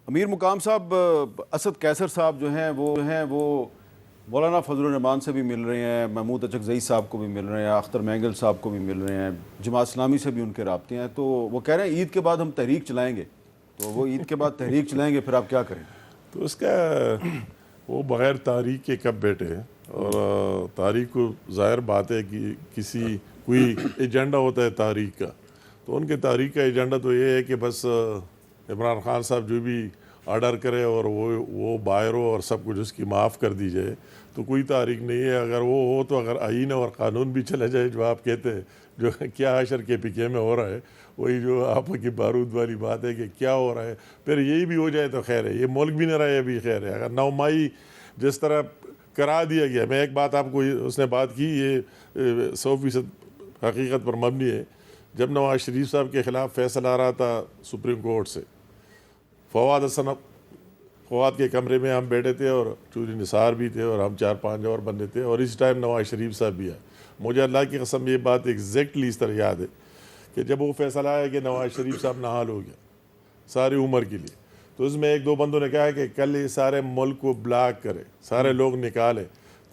अमीर मुकाम साहब, असद कैसर साहब जो हैं वो मौलाना फजलुर रहमान से भी मिल रहे हैं, महमूद अचकज़ई साहब को भी मिल रहे हैं, अख्तर मैंगल साहब को भी मिल रहे हैं, जमात इस्लामी से भी उनके राब्ते हैं। तो वो कह रहे हैं ईद के बाद हम तहरीक चलाएँगे। तो वो ईद के बाद तहरीक चलाएँगे, फिर आप क्या करें? तो उसका वो बग़ैर तारीख के कब बैठे हैं, और तारीख को ज़ाहिर बात है कि कोई एजेंडा होता है तारीख का, तो उनके तारीख का एजेंडा तो ये है कि बस इमरान खान साहब जो भी ऑर्डर करे और वो बाहर हो और सब कुछ उसकी माफ़ कर दी जाए, तो कोई तारीख नहीं है। अगर वो हो तो अगर आईन और क़ानून भी चले जाए, जो आप कहते हैं, जो क्या अशर के पीके में हो रहा है, वही जो आपकी बारूद वाली बात है कि क्या हो रहा है, फिर यही भी हो जाए तो खैर है, ये मुल्क भी न रहे अभी खैर है। अगर 9 मई जिस तरह करा दिया गया, मैं एक बात आपको उसने बात की, ये 100% हकीकत पर मबनी है। जब नवाज शरीफ साहब के ख़िलाफ़ फैसला आ रहा था सुप्रीम कोर्ट से, फवाद के कमरे में हम बैठे थे और चूरी निसार भी थे और हम 4-5 और बंदे थे, और इस टाइम नवाज शरीफ साहब भी आए। मुझे अल्लाह की कसम ये बात एग्जैक्टली इस तरह याद है कि जब वो फैसला आया कि नवाज शरीफ साहब नाहाल हो गया सारी उम्र के लिए, तो उसमें 1-2 बंदों ने कहा कि कल ये सारे मुल्क को ब्लॉक करे, सारे लोग निकाले।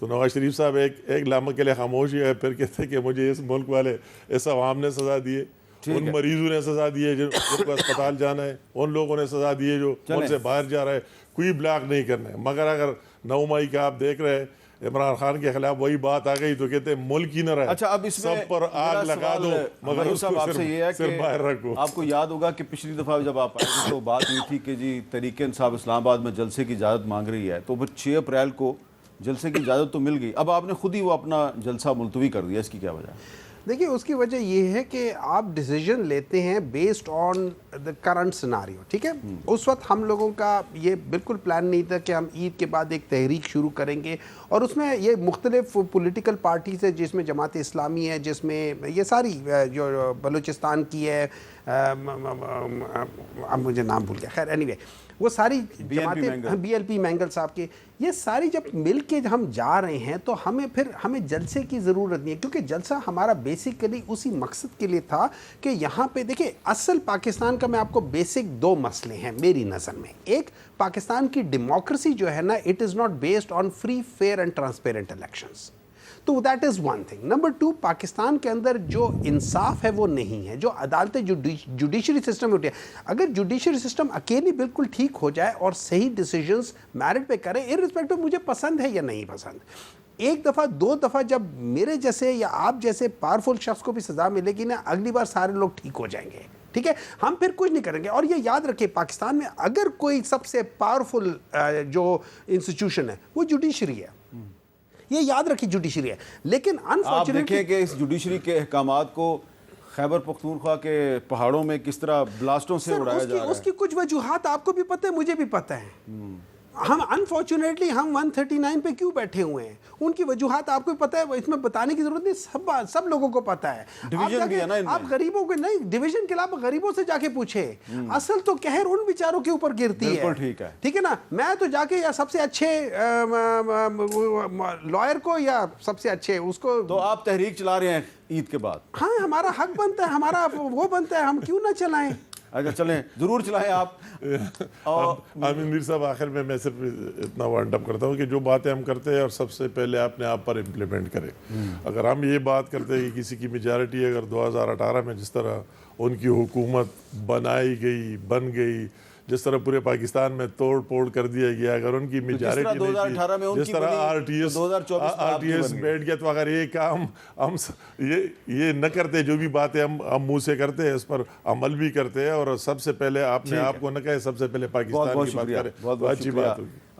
तो नवाज शरीफ साहब एक लम्हे के लिए खामोश ही है, फिर कहते कि मुझे इस मुल्क वाले, इस अवाम ने सज़ा दिए, उन मरीजों ने सज़ा दी है जिनको अस्पताल जाना है, उन लोगों ने सज़ा दी है जो मुल्क से बाहर जा रहा है, कोई ब्लॉक नहीं करना है। मगर अगर 9 मई का आप देख रहे हैं, इमरान खान के खिलाफ वही बात आ गई तो कहते हैं मुल्क ही न रहे। अच्छा, अब इसमें सब पर आग लगा दो, मगर उसको आपसे ये है सिर्फ बाहर रखो। आपको याद होगा कि पिछली दफ़ा जब आप आए तो बात हुई थी कि जी तहरीक इंसाफ इस्लामाबाद में जलसे की इजाज़त मांग रही है, तो फिर 6 अप्रैल को जलसे की इजाज़त तो मिल गई, अब आपने खुद ही वो अपना जलसा मुलतवी कर दिया, इसकी क्या वजह? देखिए, उसकी वजह ये है कि आप डिसीजन लेते हैं based on the current scenario, ठीक है। उस वक्त हम लोगों का ये बिल्कुल प्लान नहीं था कि हम ईद के बाद एक तहरीक शुरू करेंगे, और उसमें ये मुख्तलिफ पॉलिटिकल पार्टीज है, जिसमें जमात इस्लामी है, जिसमें ये सारी जो बलूचिस्तान की है, अब मुझे नाम भूल गया, खैर एनीवे वो सारी जमातें, BLP मैंगल साहब के, ये सारी जब मिल के हम जा रहे हैं तो हमें जलसे की ज़रूरत नहीं है, क्योंकि जलसा हमारा बेसिकली उसी मकसद के लिए था कि यहाँ पे देखिए, असल पाकिस्तान का मैं आपको बेसिक 2 मसले हैं मेरी नज़र में। एक, पाकिस्तान की डेमोक्रेसी जो है ना, it is not based on free, fair and transparent elections, तो that is one thing. Number 2, Pakistan के अंदर जो इंसाफ है वो नहीं है, जो अदालतें, जुडिशरी सिस्टम होती है, अगर जुडिशरी सिस्टम अकेली बिल्कुल ठीक हो जाए और सही डिसीजंस मेरिट पे करे, इर्रिस्पेक्टिव मुझे पसंद है या नहीं पसंद, 1 दफ़ा 2 दफ़ा जब मेरे जैसे या आप जैसे पावरफुल शख्स को भी सज़ा मिलेगी ना, अगली बार सारे लोग ठीक हो जाएंगे, ठीक है, हम फिर कुछ नहीं करेंगे। और ये याद रखिए, पाकिस्तान में अगर कोई सबसे पावरफुल जो इंस्टीट्यूशन है वो जुडिशरी है, ये याद रखिए, जुडिशरी है। लेकिन आप देखें कि इस जुडिशरी के अहकामात को खैबर पख्तूनख्वा के पहाड़ों में किस तरह ब्लास्टों से उड़ाया जा रहा है। उसकी कुछ वजूहात आपको भी पता है, मुझे भी पता है। हम अनफॉर्चुनेटली हम 139 पे क्यों बैठे हुए हैं, उनकी वजूहात आपको भी पता है, इसमें बताने की जरूरत नहीं, सब लोगों को पता है। डिवीजन भी है ना, आप गरीबों को नहीं, डिवीजन के अलावा गरीबों से जाके पूछे, असल तो कहर उन बेचारों के ऊपर गिरती है। ठीक है ना, मैं तो जाके या सबसे अच्छे लॉयर को या सबसे अच्छे उसको, तो आप तहरीक चला रहे हैं ईद के बाद? हाँ, हमारा हक बनता है, हमारा वो बनता है, हम क्यों ना चलाएं। अच्छा चलें, ज़रूर चलाएं आप। और आमिर मीर साहब, आखिर में मैं सिर्फ इतना वाइंड अप करता हूँ कि जो बातें हम करते हैं और सबसे पहले अपने आप पर इम्प्लीमेंट करें। अगर हम ये बात करते हैं कि किसी की मेजॉरिटी अगर 2018 में जिस तरह उनकी हुकूमत बन गई, जिस तरह पूरे पाकिस्तान में तोड़ फोड़ कर दिया गया, अगर उनकी मेजॉरिटी जिस तरह RTS बैठ गया, तो अगर ये काम हम ये न करते, जो भी बातें हम मुंह से करते हैं उस पर अमल भी करते हैं, और सबसे पहले अपने आप को न कहे, सबसे पहले पाकिस्तान की बात करें, तो अच्छी बात होगी।